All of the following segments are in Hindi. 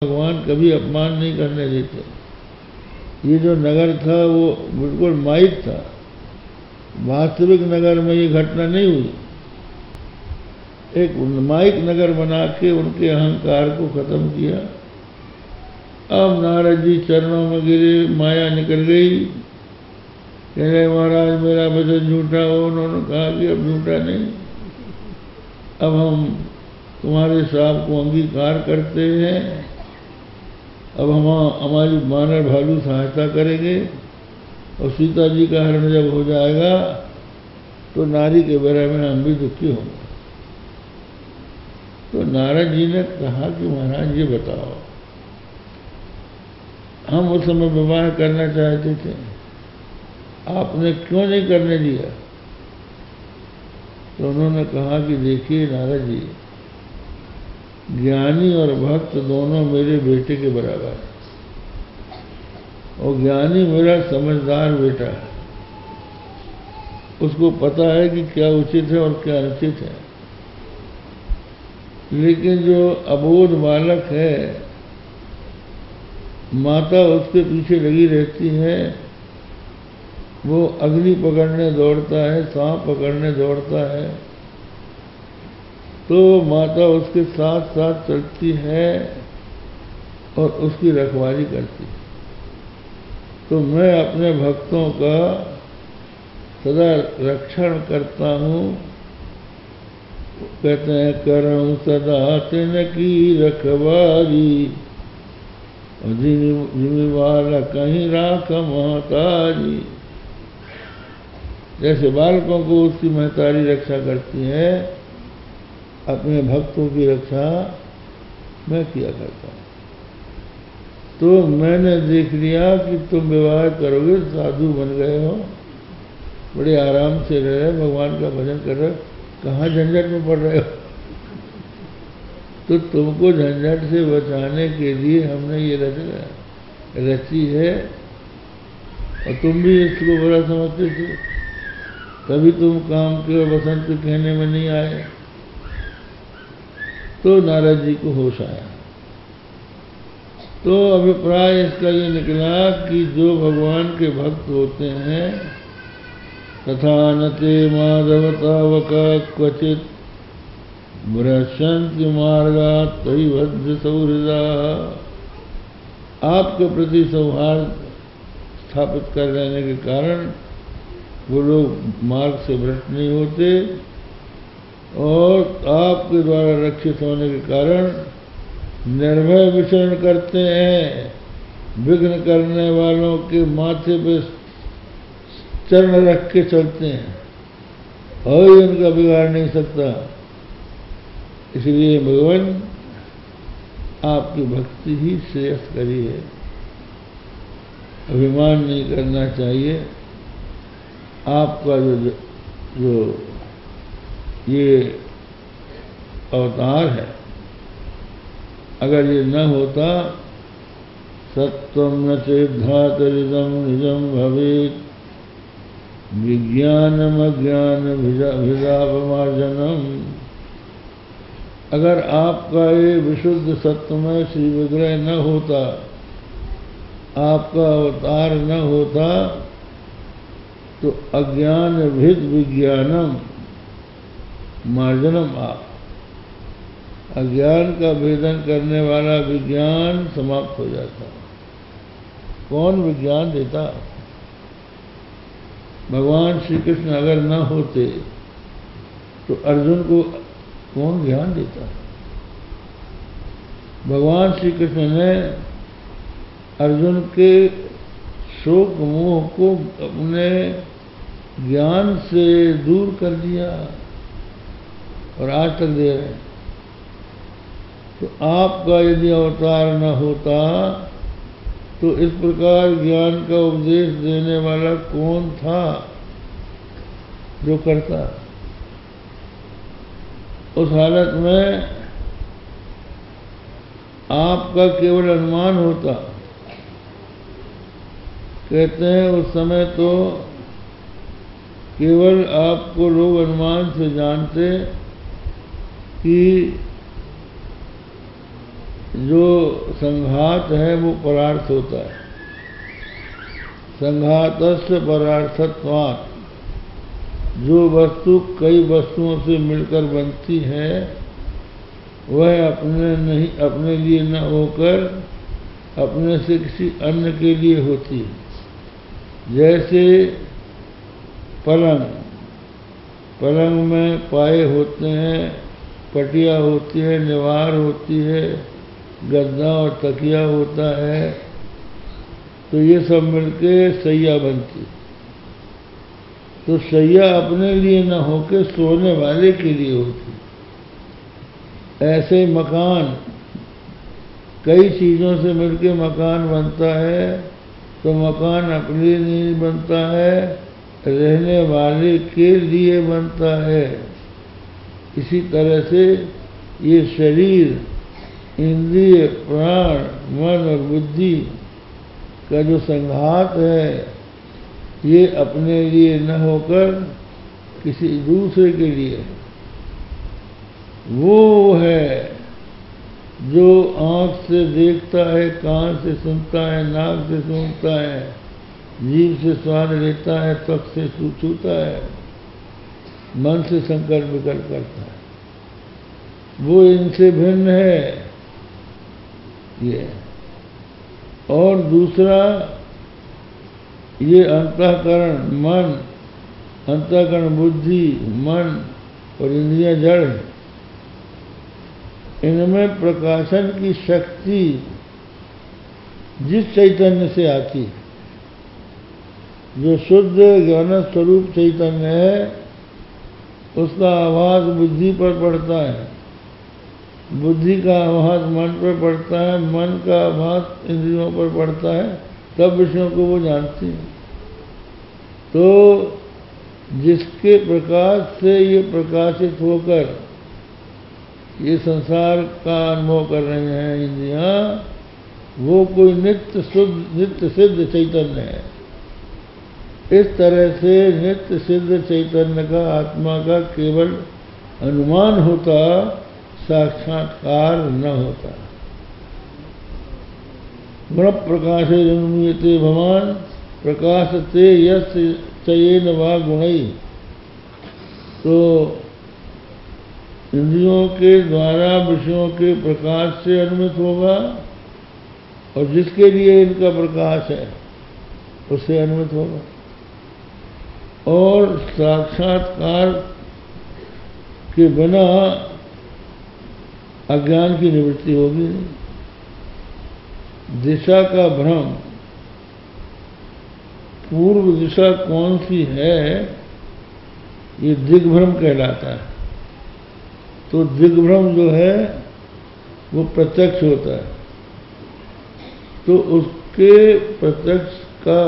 भगवान कभी अपमान नहीं करने देते। ये जो नगर था वो बिल्कुल माइक था, वास्तविक नगर में ये घटना नहीं हुई। एक माइक नगर बना के उनके अहंकार को खत्म किया। अब नारद जी चरणों में गिरे, माया निकल गई। कह रहे महाराज मेरा वचन झूठा हो। उन्होंने कहा कि अब झूठा नहीं, अब हम तुम्हारे श्राप को अंगीकार करते हैं। अब हम हमारी वानर भालू सहायता करेंगे और सीता जी का हरण जब हो जाएगा तो नारी के विरह में हम भी दुखी होंगे। तो नारद जी ने कहा कि महाराज ये बताओ, हम उस समय विवाह करना चाहते थे, आपने क्यों नहीं करने दिया? तो उन्होंने कहा कि देखिए नारद जी, ज्ञानी और भक्त दोनों मेरे बेटे के बराबर है, और ज्ञानी मेरा समझदार बेटा है। उसको पता है कि क्या उचित है और क्या अनुचित है। लेकिन जो अबोध बालक है, माता उसके पीछे लगी रहती है, वो अग्नि पकड़ने दौड़ता है, सांप पकड़ने दौड़ता है, तो माता उसके साथ साथ चलती है और उसकी रखवाली करती है। तो मैं अपने भक्तों का सदा रक्षण करता हूँ। कहते हैं करऊं सदा तिनकी रखवाली, जिम्मेवार कहीं राख महतारी। जैसे बालकों को उसकी महतारी रक्षा करती है, अपने भक्तों की रक्षा मैं किया करता हूँ। तो मैंने देख लिया कि तुम विवाह करोगे, साधु बन गए हो, बड़े आराम से रह रहे, भगवान का भजन कर रहे हो, कहाँ झंझट में पड़ रहे हो। तो तुमको झंझट से बचाने के लिए हमने ये रची है, और तुम भी इसको बड़ा समझते थे, तभी तुम काम के और बसंत के कहने में नहीं आए। तो नारद जी को होश आया। तो अभिप्राय इसका ये निकला कि जो भगवान के भक्त होते हैं, तथा नते माधवतावका क्वचित भ्रशंति मार्गात् तयि भद्र सौहृदा। आपके प्रति सौहार्द स्थापित कर लेने के कारण वो लोग मार्ग से भ्रष्ट नहीं होते, और आपके द्वारा रक्षित होने के कारण निर्भय विचरण करते हैं। विघ्न करने वालों के माथे पे चरण रख के चलते हैं, और उनका बिगाड़ नहीं सकता। इसलिए भगवान आपकी भक्ति ही श्रेयस्करी है। अभिमान नहीं करना चाहिए। आपका जो ये अवतार है, अगर ये न होता, सत्वं न चेद्धातरिदं निजं भवेत्, विज्ञानम अज्ञान भिदापमार्जनम। अगर आपका ये विशुद्ध सत्वमय श्री विग्रह न होता, आपका अवतार न होता, तो अज्ञान भिद विज्ञानम मार्जनम आप, अज्ञान का भेदन करने वाला विज्ञान समाप्त हो जाता। कौन विज्ञान देता? भगवान श्री कृष्ण अगर न होते तो अर्जुन को कौन ज्ञान देता? भगवान श्री कृष्ण ने अर्जुन के शोक मोह को अपने ज्ञान से दूर कर दिया, और आज तक दे रहे हैं। तो आपका यदि अवतार न होता तो इस प्रकार ज्ञान का उपदेश देने वाला कौन था जो करता? उस हालत में आपका केवल अनुमान होता। कहते हैं उस समय तो केवल आपको लोग अनुमान से जानते कि जो संघात है वो परार्थ होता है। संघातस्य परार्थत्वात्, जो वस्तु कई वस्तुओं से मिलकर बनती है वह अपने लिए न होकर अपने से किसी अन्य के लिए होती है। जैसे पलंग में पाए होते हैं, पटिया होती है, निवार होती है, गद्दा और तकिया होता है, तो ये सब मिलके सैया बनती है। तो सैया अपने लिए न होकर सोने वाले के लिए होती है। ऐसे मकान, कई चीज़ों से मिलकर मकान बनता है, तो मकान अपने लिए नहीं बनता है, रहने वाले के लिए बनता है। इसी तरह से ये शरीर, इंद्रिय, प्राण, मन और बुद्धि का जो संघात है, ये अपने लिए न होकर किसी दूसरे के लिए है। वो है जो आँख से देखता है, कान से सुनता है, नाक से सूंघता है, जीभ से स्वाद लेता है, त्वक से छूता है, मन से संकल्प विकल्प करता है, वो इनसे भिन्न है ये। और दूसरा, ये अंतःकरण मन, अंतःकरण बुद्धि, मन और इंद्रियां जड़ है। इनमें प्रकाशन की शक्ति जिस चैतन्य से आती है, जो शुद्ध ज्ञान स्वरूप चैतन्य है, उसका आभास बुद्धि पर पड़ता है, बुद्धि का आभास मन पर पड़ता है, मन का आभास इंद्रियों पर पड़ता है, तब विषयों को वो जानती है। तो जिसके प्रकाश से ये प्रकाशित होकर ये संसार का अनुभव कर रहे हैं इंद्रियां, वो कोई नित्य सिद्ध चैतन्य है। इस तरह से नित्य सिद्ध चैतन्य का आत्मा का केवल अनुमान होता, साक्षात्कार न होता। गुण प्रकाशे जन्मीयते भवान प्रकाशते यस्य चयेन वा गुणै। तो इंद्रियों के द्वारा विषयों के प्रकाश से अनुमित होगा, और जिसके लिए इनका प्रकाश है उससे अनुमित होगा। और साक्षात्कार के बिना अज्ञान की निवृत्ति होगी नहीं। दिशा का भ्रम, पूर्व दिशा कौन सी है, ये दिग्भ्रम कहलाता है। तो दिग्भ्रम जो है वो प्रत्यक्ष होता है, तो उसके प्रत्यक्ष का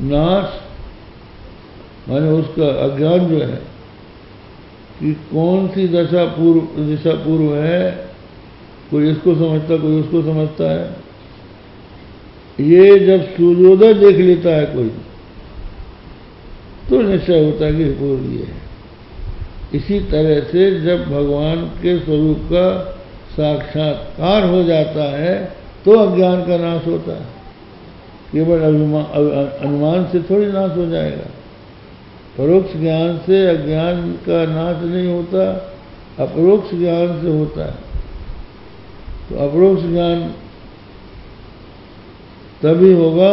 नाश माने उसका अज्ञान जो है कि कौन सी दिशा पूर्व है, कोई इसको समझता, कोई उसको समझता है। ये जब सूर्योदय देख लेता है कोई, तो निश्चय होता है कि पूर्व ये है। इसी तरह से जब भगवान के स्वरूप का साक्षात्कार हो जाता है तो अज्ञान का नाश होता है। केवल अनुमान से थोड़ी नाश हो जाएगा। परोक्ष ज्ञान से अज्ञान का नाश नहीं होता, अपरोक्ष ज्ञान से होता है। तो अपरोक्ष ज्ञान तभी होगा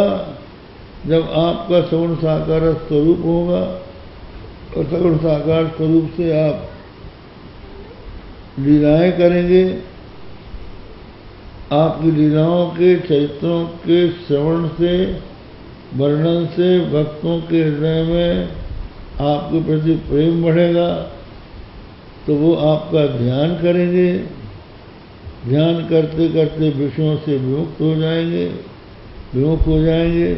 जब आपका सगुण साकार स्वरूप होगा, और सगुण साकार स्वरूप से आप लीलाएं करेंगे। आपकी लीलाओं के चरित्रों के श्रवण से, वर्णन से भक्तों के हृदय में आपके प्रति प्रेम बढ़ेगा, तो वो आपका ध्यान करेंगे। ध्यान करते करते विषयों से विमुख हो जाएंगे,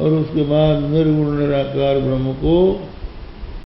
और उसके बाद निर्गुण निराकार ब्रह्म को